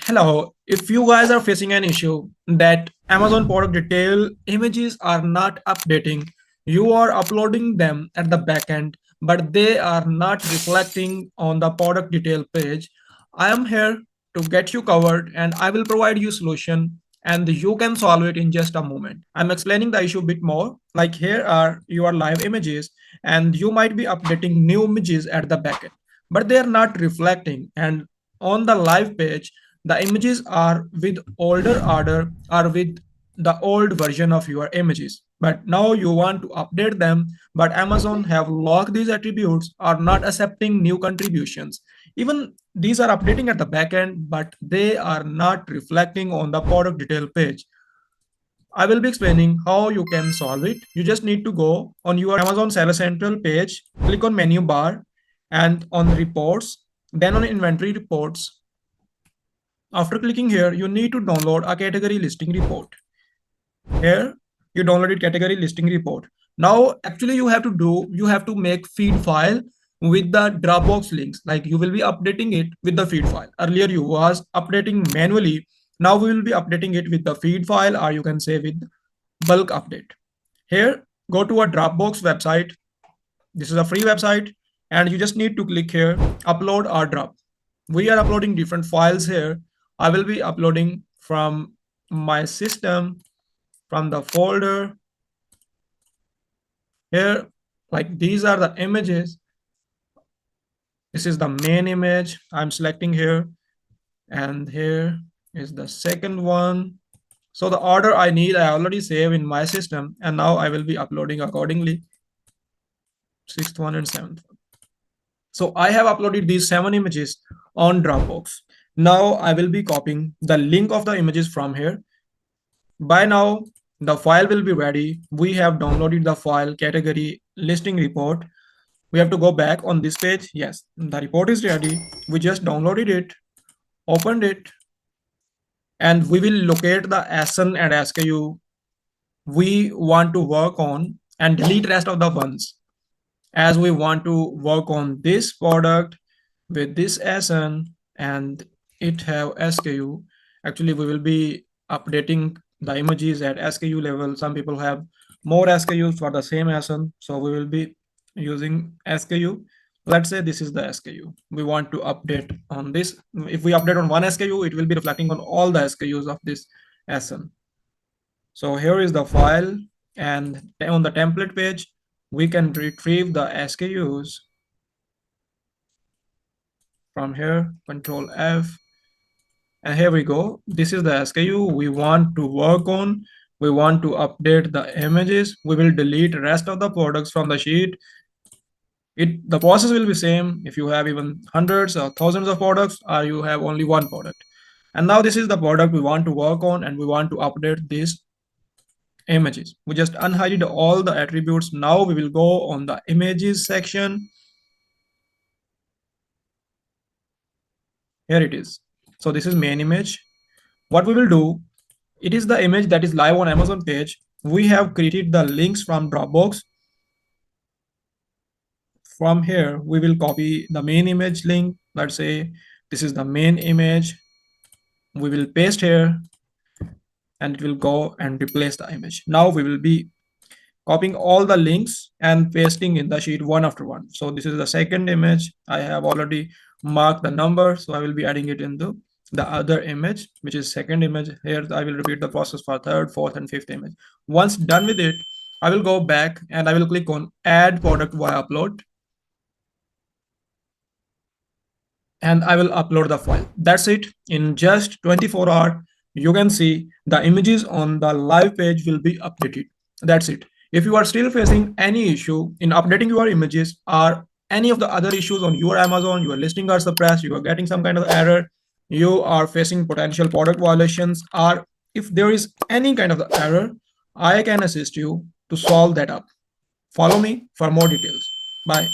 Hello, if you guys are facing an issue that Amazon product detail images are not updating, you are uploading them at the backend, but they are not reflecting on the product detail page, I am here to get you covered and I will provide you solution and you can solve it in just a moment. I'm explaining the issue a bit more. Like here are your live images and you might be updating new images at the backend, but they are not reflecting and on the live page the images are with older order or with the old version of your images, but now you want to update them, but Amazon have locked these attributes are not accepting new contributions. Even these are updating at the backend, but they are not reflecting on the product detail page. I will be explaining how you can solve it. You just need to go on your Amazon Seller Central page, click on menu bar and on reports, then on inventory reports. After clicking here, you need to download a category listing report. Here, you downloaded category listing report. Now, actually you have to make feed file with the Dropbox links. Like you will be updating it with the feed file. Earlier you was updating manually. Now we will be updating it with the feed file, or you can say with bulk update. Here, go to a Dropbox website. This is a free website and you just need to click here, upload or drop. We are uploading different files here. I will be uploading from my system, from the folder. Here, like these are the images. This is the main image I'm selecting here. And here is the second one. So the order I need, I already save in my system. And now I will be uploading accordingly. Sixth one and seventh one. So I have uploaded these 7 images on Dropbox. Now I will be copying the link of the images from here. By now, the file will be ready. We have downloaded the file category listing report. We have to go back on this page. Yes, the report is ready. We just downloaded it, opened it, and we will locate the SN and SKU we want to work on and delete rest of the ones. As we want to work on this product with this SN and it have SKU. Actually, we will be updating the images at SKU level. Some people have more SKUs for the same SN. So we will be using SKU. Let's say this is the SKU. We want to update on this. If we update on one SKU, it will be reflecting on all the SKUs of this SN. So here is the file and on the template page, we can retrieve the SKUs from here, Control F. And here we go. This is the SKU we want to work on. We want to update the images. We will delete rest of the products from the sheet. The process will be same if you have even hundreds or thousands of products or you have only one product. And now this is the product we want to work on and we want to update these images. We just unhided all the attributes. Now we will go on the images section. Here it is. So this is main image. What we will do, it is the image that is live on Amazon page. We have created the links from Dropbox. From here, we will copy the main image link. Let's say this is the main image. We will paste here and it will go and replace the image. Now we will be copying all the links and pasting in the sheet one after one. So this is the second image. I have already marked the number. So I will be adding it into the other image, which is second image. Here I will repeat the process for third, fourth, and fifth image. Once done with it, I will go back and I will click on add product via upload. And I will upload the file. That's it. In just 24 hours, you can see the images on the live page will be updated. That's it. If you are still facing any issue in updating your images or any of the other issues on your Amazon, your listing are suppressed, you are getting some kind of error, you are facing potential product violations, or if there is any kind of error, I can assist you to solve that up. Follow me for more details. Bye.